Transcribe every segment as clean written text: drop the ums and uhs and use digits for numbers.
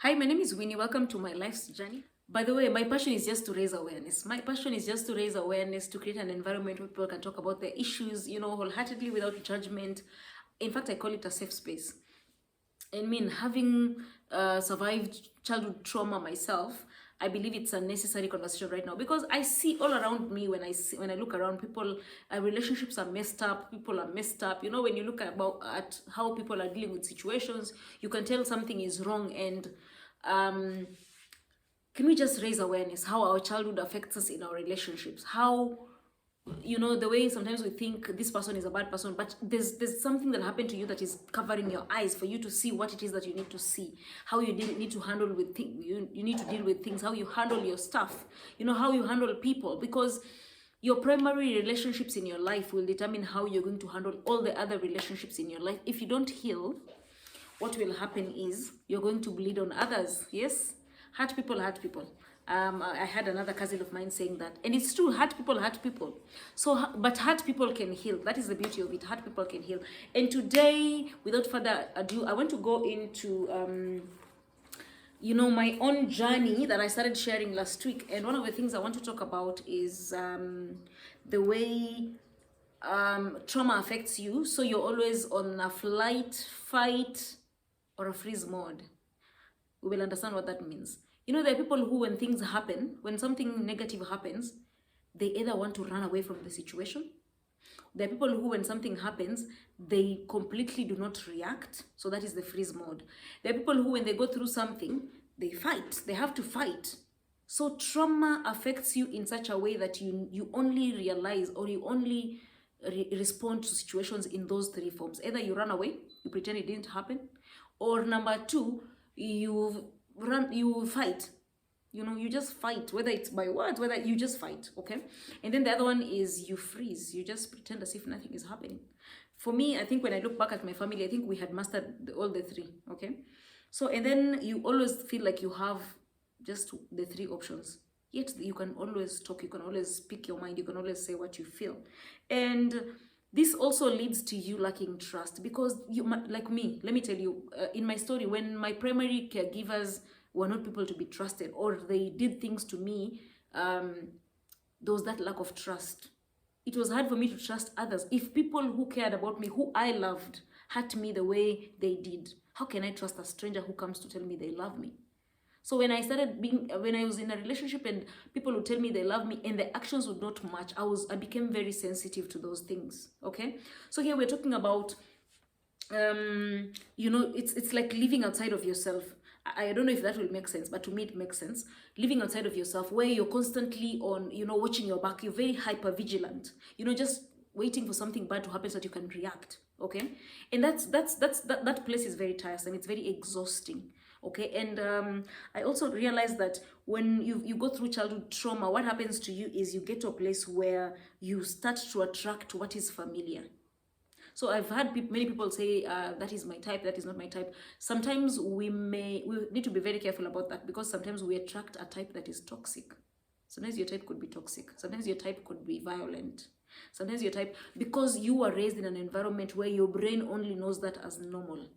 Hi, my name is Winnie. Welcome to my life's journey. By the way, my passion is just to raise awareness. My passion is just to raise awareness, to create an environment where people can talk about their issues, wholeheartedly without judgment. In fact, I call it a safe space. I mean, having survived childhood trauma myself, I believe it's a necessary conversation right now because I see all around me when I look around people, relationships are messed up, people are messed up. When you look at how people are dealing with situations, you can tell something is wrong. And um, can we just raise awareness how our childhood affects us in our relationships? How the way sometimes we think this person is a bad person, but there's something that happened to you that is covering your eyes for you to see what it is that you need to see, how you need to handle with things, you need to deal with things, how you handle your stuff, how you handle people, because your primary relationships in your life will determine how you're going to handle all the other relationships in your life. If you don't heal, what will happen is you're going to bleed on others. Yes, hurt people hurt people. I had another cousin of mine saying that, and it's true. Hurt people hurt people. So, but hurt people can heal. That is the beauty of it. Hurt people can heal. And today, without further ado, I want to go into my own journey that I started sharing last week. And one of the things I want to talk about is the way trauma affects you. So you're always on a flight, fight, or a freeze mode. We will understand what that means. There are people who, when things happen, when something negative happens, they either want to run away from the situation. There are people who, when something happens, they completely do not react. So that is the freeze mode. There are people who, when they go through something, they fight. They have to fight. So trauma affects you in such a way that you only realize, or you only respond to situations in those three forms. Either you run away, you pretend it didn't happen, or number two, you fight. You just fight, whether it's by words, whether you just fight, okay? And then the other one is you freeze. You just pretend as if nothing is happening. For me, I think when I look back at my family, I think we had mastered all the three, okay? So, and then you always feel like you have just the three options. Yet you can always talk, you can always speak your mind, you can always say what you feel. And this also leads to you lacking trust because like me, let me tell you, in my story, when my primary caregivers were not people to be trusted, or they did things to me, there was that lack of trust. It was hard for me to trust others. If people who cared about me, who I loved, hurt me the way they did, how can I trust a stranger who comes to tell me they love me? So when I was in a relationship and people would tell me they love me and the actions would not match, I became very sensitive to those things, okay? So here we're talking about, it's like living outside of yourself. I don't know if that will make sense, but to me it makes sense. Living outside of yourself, where you're constantly on, watching your back, you're very hyper vigilant, just waiting for something bad to happen so that you can react, okay? And that place is very tiresome. It's very exhausting. Okay, and I also realized that when you go through childhood trauma, what happens to you is you get to a place where you start to attract what is familiar. So I've had many people say, that is my type, that is not my type. Sometimes we need to be very careful about that because sometimes we attract a type that is toxic. Sometimes your type could be toxic. Sometimes your type could be violent. Sometimes your type, because you were raised in an environment where your brain only knows that as normal.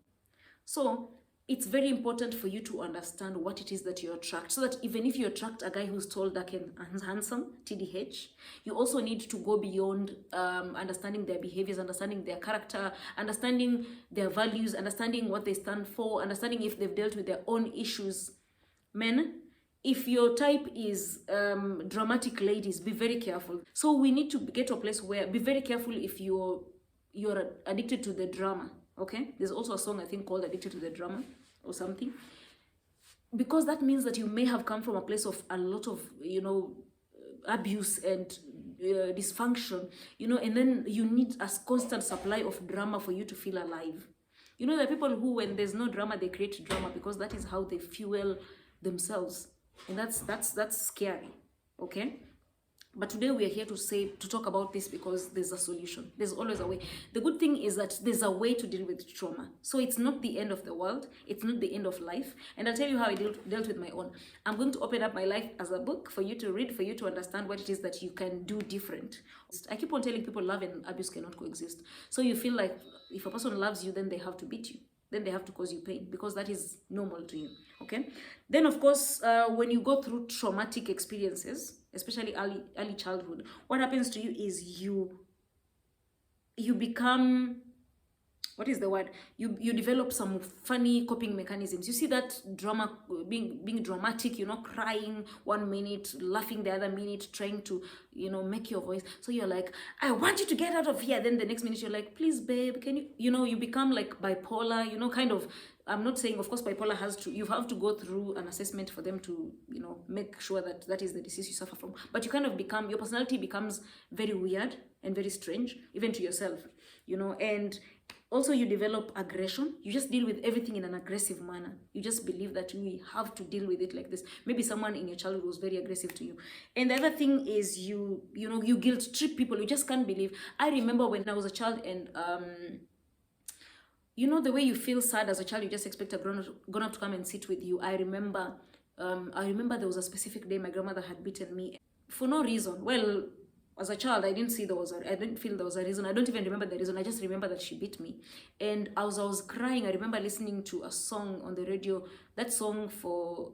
So it's very important for you to understand what it is that you attract, so that even if you attract a guy who's tall, dark, and handsome, TDH, you also need to go beyond understanding their behaviors, understanding their character, understanding their values, understanding what they stand for, understanding if they've dealt with their own issues. Men, if your type is dramatic ladies, be very careful. So we need to get to a place where, be very careful if you're addicted to the drama. Okay, there's also a song I think called Addicted to the Drama or something, because that means that you may have come from a place of a lot of abuse and dysfunction, and then you need a constant supply of drama for you to feel alive. There are people who, when there's no drama, they create drama because that is how they fuel themselves, and that's scary. Okay, but today we are here to talk about this because there's a solution. There's always a way. The good thing is that there's a way to deal with trauma. So it's not the end of the world. It's not the end of life. And I'll tell you how I dealt with my own. I'm going to open up my life as a book for you to read, for you to understand what it is that you can do different. I keep on telling people love and abuse cannot coexist. So you feel like if a person loves you, then they have to beat you. then they have to cause you pain because that is normal to you. Okay, then of course, when you go through traumatic experiences, especially early childhood, what happens to you is you become, what is the word, you develop some funny coping mechanisms. You see that drama, being dramatic, you know, crying 1 minute, laughing the other minute, trying to, you know, make your voice, so you're like, I want you to get out of here, then the next minute you're like, please babe, can you, you know, you become like bipolar, you know, kind of. I'm not saying, of course, bipolar has to, you have to go through an assessment for them to, you know, make sure that that is the disease you suffer from, but you kind of become, your personality becomes very weird and very strange, even to yourself, you know. And also you develop aggression. You just deal with everything in an aggressive manner. You just believe that we have to deal with it like this. Maybe someone in your childhood was very aggressive to you. And the other thing is you know, you guilt trip people. You just can't believe. I remember when I was a child, and you know, the way you feel sad as a child, you just expect a grown up to come and sit with you. I remember there was a specific day my grandmother had beaten me for no reason. Well, as a child, I didn't feel there was a reason. I don't even remember the reason. I just remember that she beat me. And as I was crying, I remember listening to a song on the radio. That song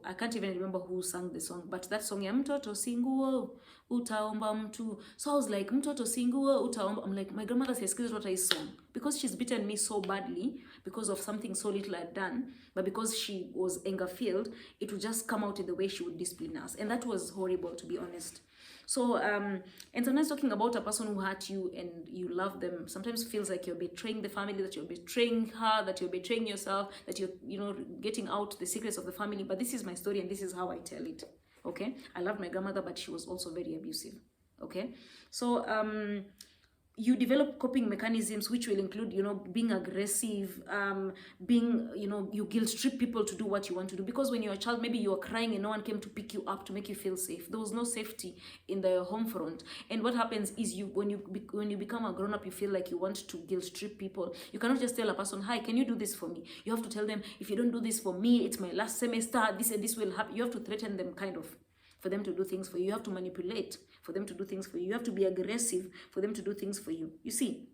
I can't even remember who sang the song, but that song, ya mtoto singuo utaomba mtu. So I was like, mtoto singuo utaomba. I'm like, my grandmother says, what is song? Because she's beaten me so badly because of something so little I'd done, but because she was anger filled, it would just come out in the way she would discipline us. And that was horrible, to be honest. So, and sometimes talking about a person who hurt you and you love them sometimes feels like you're betraying the family, that you're betraying her, that you're betraying yourself, that you're, you know, getting out the secrets of the family. But this is my story and this is how I tell it. Okay, I love my grandmother, but she was also very abusive. Okay, so you develop coping mechanisms which will include, you know, being aggressive, being, you know, you guilt trip people to do what you want to do, because when you're a child, maybe you are crying and no one came to pick you up to make you feel safe. There was no safety in the home front. And what happens is when you become a grown-up, you feel like you want to guilt trip people. You cannot just tell a person, hi, can you do this for me? You have to tell them, if you don't do this for me, it's my last semester, this and this will happen. You have to threaten them, kind of, for them to do things for you. You have to manipulate for them to do things for you. You have to be aggressive for them to do things for you. You see,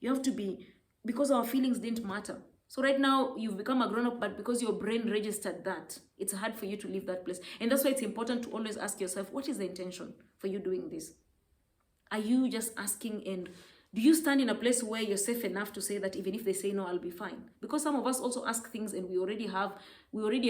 you have to be, because our feelings didn't matter. So right now, you've become a grown-up, but because your brain registered that, it's hard for you to leave that place. And that's why it's important to always ask yourself, what is the intention for you doing this? Are you just asking, and do you stand in a place where you're safe enough to say that even if they say no, I'll be fine? Because some of us also ask things and we already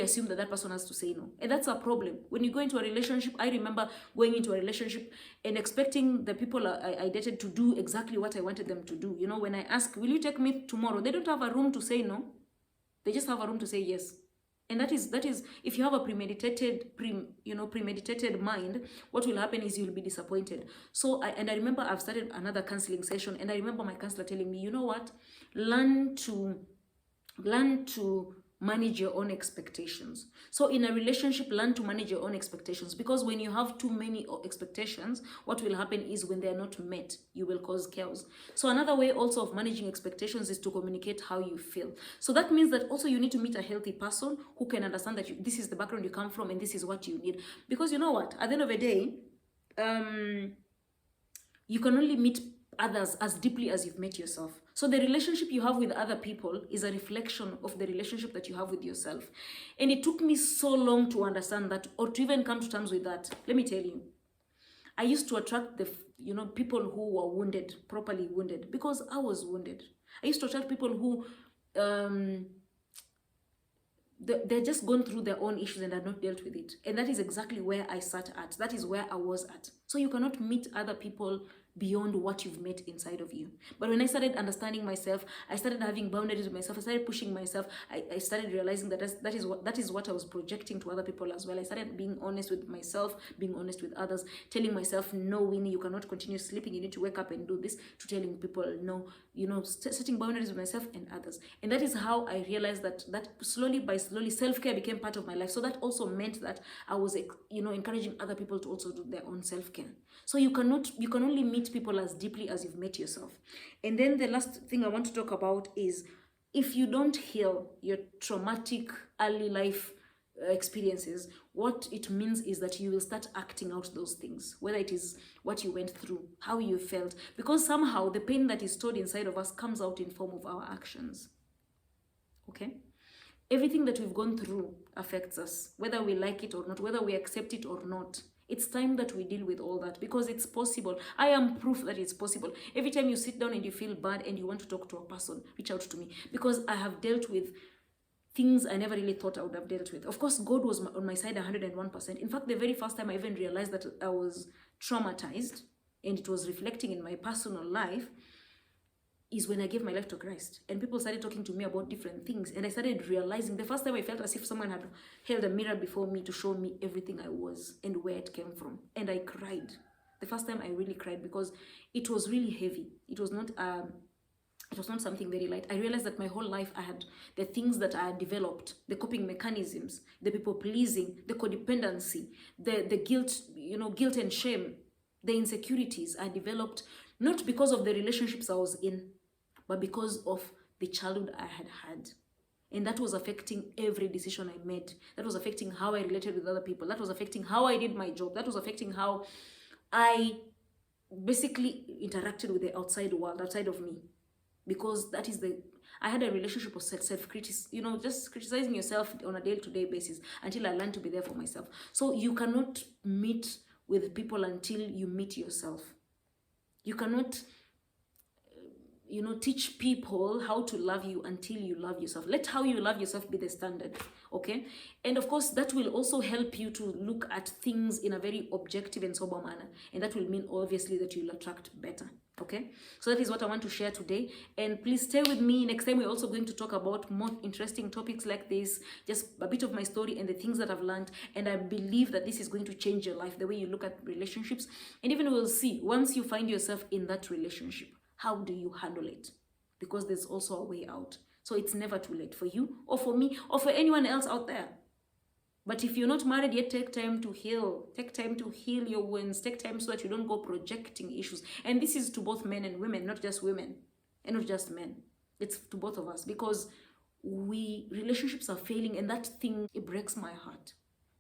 assume that that person has to say no. And that's a problem. When you go into a relationship, I remember going into a relationship and expecting the people I dated to do exactly what I wanted them to do. You know, when I ask, will you take me tomorrow? They don't have a room to say no. They just have a room to say yes. And that is if you have a premeditated mind, what will happen is you'll be disappointed. So I remember I've started another counseling session, and I remember my counselor telling me, you know what, learn to manage your own expectations. So in a relationship, learn to manage your own expectations, because when you have too many expectations, what will happen is when they are not met, you will cause chaos. So another way also of managing expectations is to communicate how you feel. So that means that also you need to meet a healthy person who can understand that this is the background you come from and this is what you need. Because you know what, at the end of the day, you can only meet others as deeply as you've met yourself. So the relationship you have with other people is a reflection of the relationship that you have with yourself. And it took me so long to understand that, or to even come to terms with that. Let me tell you, I used to attract people who were wounded, properly wounded, because I was wounded. I used to attract people who they're just gone through their own issues and have not dealt with it. And that is exactly where I sat at. That is where I was at. So you cannot meet other people beyond what you've met inside of you. But when I started understanding myself, I started having boundaries with myself, I started pushing myself, I started realizing that that is what I was projecting to other people as well. I started being honest with myself, being honest with others, telling myself, no, Winnie, you cannot continue sleeping, you need to wake up and do this, to telling people no, setting boundaries with myself and others. And that is how I realized that slowly by slowly, self-care became part of my life. So that also meant that I was, encouraging other people to also do their own self-care. So you can only meet people as deeply as you've met yourself. And then the last thing I want to talk about is, if you don't heal your traumatic early life experiences, what it means is that you will start acting out those things, whether it is what you went through, how you felt, because somehow the pain that is stored inside of us comes out in form of our actions. okay? Everything that we've gone through affects us, whether we like it or not, whether we accept it or not. It's time that we deal with all that, because it's possible. I am proof that it's possible. Every time you sit down and you feel bad and you want to talk to a person, reach out to me, because I have dealt with things I never really thought I would have dealt with. Of course, God was on my side 101%. In fact, the very first time I even realized that I was traumatized and it was reflecting in my personal life is when I gave my life to Christ, and people started talking to me about different things, and I started realizing, the first time I felt as if someone had held a mirror before me to show me everything I was and where it came from, and I cried. The first time I really cried, because it was really heavy. It was not something very light. I realized that my whole life I had the things that I had developed, the coping mechanisms, the people pleasing, the codependency, the guilt, guilt and shame, the insecurities I developed, not because of the relationships I was in, but because of the childhood I had had. And that was affecting every decision I made. That was affecting how I related with other people. That was affecting how I did my job. That was affecting how I basically interacted with the outside world, outside of me. Because I had a relationship of self-criticism, just criticizing yourself on a day-to-day basis until I learned to be there for myself. So you cannot meet with people until you meet yourself. You cannot teach people how to love you until you love yourself. Let how you love yourself be the standard, okay? And of course, that will also help you to look at things in a very objective and sober manner. And that will mean, obviously, that you'll attract better, okay? So that is what I want to share today. And please stay with me. Next time, we're also going to talk about more interesting topics like this, just a bit of my story and the things that I've learned. And I believe that this is going to change your life, the way you look at relationships. And even we'll see, once you find yourself in that relationship, how do you handle it? Because there's also a way out. So it's never too late for you or for me or for anyone else out there. But if you're not married yet, take time to heal. Take time to heal your wounds. Take time so that you don't go projecting issues. And this is to both men and women, not just women and not just men. It's to both of us, because relationships are failing, and that thing, it breaks my heart.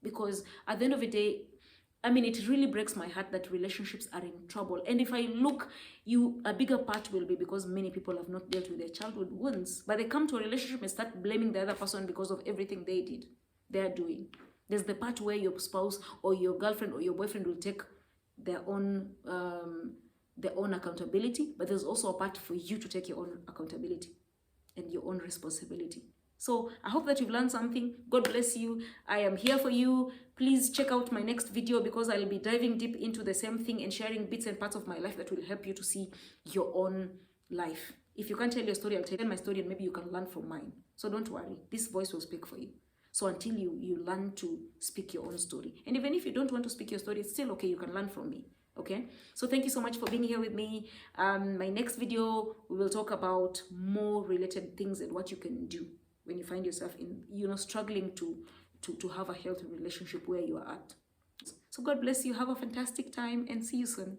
Because at the end of the day, it really breaks my heart that relationships are in trouble. And if I look, a bigger part will be because many people have not dealt with their childhood wounds. But they come to a relationship and start blaming the other person because of everything they're doing. There's the part where your spouse or your girlfriend or your boyfriend will take their own accountability. But there's also a part for you to take your own accountability and your own responsibility. So I hope that you've learned something. God bless you. I am here for you. Please check out my next video, because I'll be diving deep into the same thing and sharing bits and parts of my life that will help you to see your own life. If you can't tell your story, I'll tell my story and maybe you can learn from mine. So don't worry. This voice will speak for you. So until you learn to speak your own story. And even if you don't want to speak your story, it's still okay. You can learn from me. Okay, so thank you so much for being here with me. My next video, we will talk about more related things and what you can do when you find yourself in, struggling to have a healthy relationship where you are at. So God bless you. Have a fantastic time and see you soon.